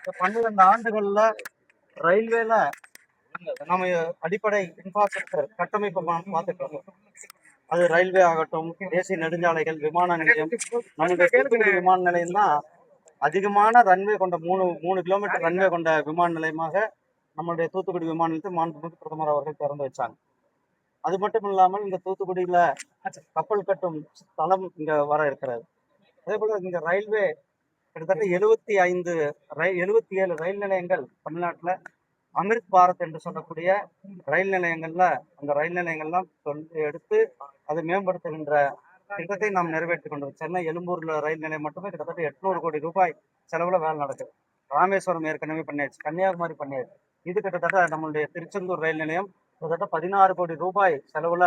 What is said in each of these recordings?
இந்த 12 ஆண்டுகள்ல ரயில்வேல நம்ம அடிப்படை இன்ஃப்ராஸ்ட்ரக்சர் கட்டமைப்பு பார்த்துட்டோம். அது ரயில்வே ஆகட்டும், தேசிய நெடுஞ்சாலைகள், விமான நிலையம். நம்முடைய தூத்துக்குடி விமான நிலையம் தான் அதிகமான ரன்வே கொண்ட மூணு கிலோமீட்டர் ரன்வே கொண்ட விமான நிலையமாக நம்மளுடைய தூத்துக்குடி விமான நிலையத்தை மாண்புமிகு பிரதமர் அவர்கள் திறந்து வச்சாங்க. அது மட்டும் இல்லாமல் இந்த தூத்துக்குடியில கப்பல் கட்டும் தளம் இங்க வர இருக்கிறது. அதே போல இங்க ரயில்வே கிட்டத்தட்ட 77 ரயில் நிலையங்கள் தமிழ்நாட்டில் அமிர்த் பாரத் என்று சொல்லக்கூடிய ரயில் நிலையங்கள்ல அந்த ரயில் நிலையங்கள்லாம் எடுத்து அதை மேம்படுத்துகின்ற திட்டத்தை நாம் நிறைவேற்றி கொண்டோம். சென்னை எழும்பூர்ல ரயில் நிலையம் மட்டுமே கிட்டத்தட்ட 800 கோடி ரூபாய் செலவுல வேலை நடக்குது. ராமேஸ்வரம் ஏற்கனவே பண்ணியாச்சு, கன்னியாகுமரி பண்ணியாச்சு. இது கிட்டத்தட்ட நம்மளுடைய திருச்செந்தூர் ரயில் நிலையம் கிட்டத்தட்ட 16 கோடி ரூபாய் செலவுல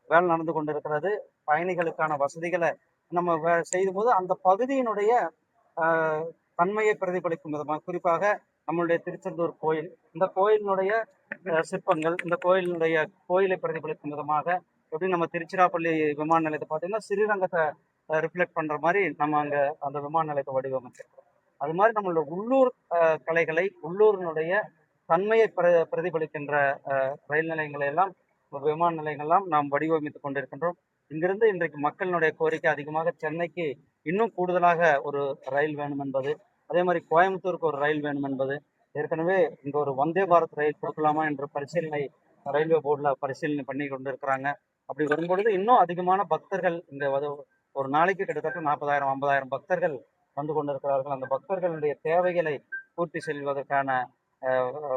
வேலை நடந்து கொண்டிருக்கிறது. பயணிகளுக்கான வசதிகளை நம்ம செய்யும் போது அந்த பகுதியினுடைய தன்மையை பிரதிபலிக்கும் விதமாக, குறிப்பாக நம்மளுடைய திருச்செந்தூர் கோயில், இந்த கோயிலினுடைய சிற்பங்கள், இந்த கோயிலை பிரதிபலிக்கும் விதமாக எப்படி நம்ம திருச்சிராப்பள்ளி விமான நிலையத்தை பார்த்தீங்கன்னா ஸ்ரீரங்கத்தை ரிஃப்ளெக்ட் பண்ற மாதிரி நம்ம அங்க அந்த விமான நிலையத்தை வடிவமைச்சிருக்கோம். அது மாதிரி நம்மளோட உள்ளூர் கலைகளை, உள்ளூரினுடைய தன்மையை பிரதிபலிக்கின்ற ரயில் நிலையங்களை எல்லாம், விமான நிலையங்கள்லாம் நாம் வடிவமைத்துக் கொண்டிருக்கின்றோம். இங்கிருந்து இன்றைக்கு மக்களினுடைய கோரிக்கை அதிகமாக சென்னைக்கு இன்னும் கூடுதலாக ஒரு ரயில் வேணும் என்பது, அதே மாதிரி கோயம்புத்தூருக்கு ஒரு ரயில் வேணும் என்பது. ஏற்கனவே இங்க ஒரு வந்தே பாரத் ரயில் கொடுக்கலாமா என்று பரிசீலனை ரயில்வே போர்டுல பரிசீலனை பண்ணி கொண்டு இருக்கிறாங்க. அப்படி வரும்பொழுது இன்னும் அதிகமான பக்தர்கள் இங்க ஒரு நாளைக்கு கிட்டத்தட்ட 40,000 50,000 பக்தர்கள் வந்து கொண்டிருக்கிறார்கள். அந்த பக்தர்களுடைய தேவைகளை பூர்த்தி செய்வதற்கான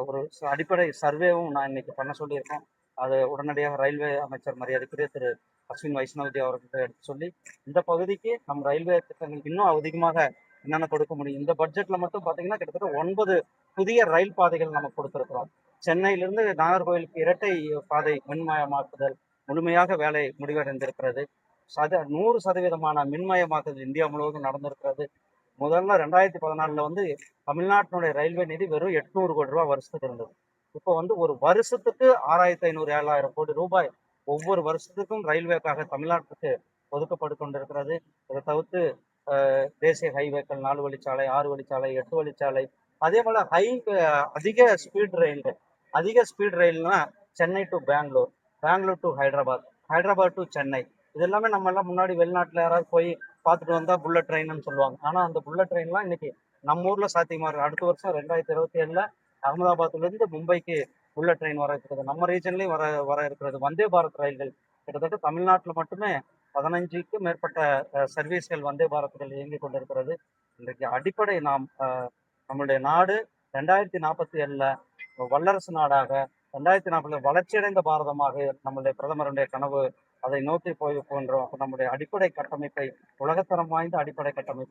ஒரு அடிப்படை சர்வேவும் நான் இன்னைக்கு பண்ண சொல்லியிருக்கேன். அது உடனடியாக ரயில்வே அமைச்சர் மரியாதைக்குரிய திரு அஸ்வின் வைஷ்ணவ்ஜி அவர்கிட்ட எடுத்து சொல்லி இந்த பகுதிக்கு நம் ரயில்வே திட்டங்கள் இன்னும் அதிகமாக என்னென்ன கொடுக்க முடியும். இந்த பட்ஜெட்ல மட்டும் பார்த்தீங்கன்னா கிட்டத்தட்ட 9 புதிய ரயில் பாதைகள் நம்ம கொடுத்துருக்கிறோம். சென்னையிலிருந்து நாகர்கோவிலுக்கு இரட்டை பாதை மின்மயமாக்குதல் முழுமையாக வேலை முடிவடைந்திருக்கிறது. 100% மின்மயமாக்குதல் இந்தியா முழுவதும் நடந்திருக்கிறது. முதல்ல 2014 வந்து தமிழ்நாட்டினுடைய ரயில்வே நிதி வெறும் 800 கோடி ரூபாய் வருஷத்துக்கு இருந்தது. இப்போ ஒரு வருஷத்துக்கு 6,500 7,000 கோடி ரூபாய் ஒவ்வொரு வருஷத்துக்கும் ரயில்வேக்காக தமிழ்நாட்டுக்கு ஒதுக்கப்பட்டு கொண்டிருக்கிறது. இதை தவிர்த்து தேசிய ஹைவேக்கள், 4 வழிச்சாலை, 6 வழிச்சாலை, 8 வழிச்சாலை, அதே போல அதிக ஸ்பீட் ரயில்னா Chennai to Bangalore, Bangalore to Hyderabad, Hyderabad to Chennai. இது எல்லாமே நம்ம எல்லாம் முன்னாடி வெளிநாட்டுல யாராவது போய் பார்த்துட்டு வந்தா புல்லட் ட்ரெயின்னு சொல்லுவாங்க. ஆனா அந்த புல்லட் ட்ரெயின்லாம் இன்னைக்கு நம்ம ஊர்ல சாத்தியமா இருக்கு. அடுத்த வருஷம் 2027 அகமதாபாத்ல இருந்து மும்பைக்கு புல்லட் ட்ரெயின் வர இருக்கிறது. நம்ம ரீஜன்லயும் வர இருக்கிறது. வந்தே பாரத் ரயில்கள் கிட்டத்தட்ட தமிழ்நாட்டில் மட்டுமே 15க்கும் மேற்பட்ட சர்வீஸ்கள் வந்தே பாரத்கள் இயங்கிக் கொண்டிருக்கிறது. இன்றைக்கு அடிப்படை நம்மளுடைய நாடு 2047 வல்லரசு நாடாக, 2040 வளர்ச்சியடைந்த பாரதமாக நம்மளுடைய பிரதமருடைய கனவு, அதை நோக்கி போகின்றோம். நம்முடைய அடிப்படை கட்டமைப்பை, உலகத்தரம் வாய்ந்த அடிப்படை கட்டமைப்பை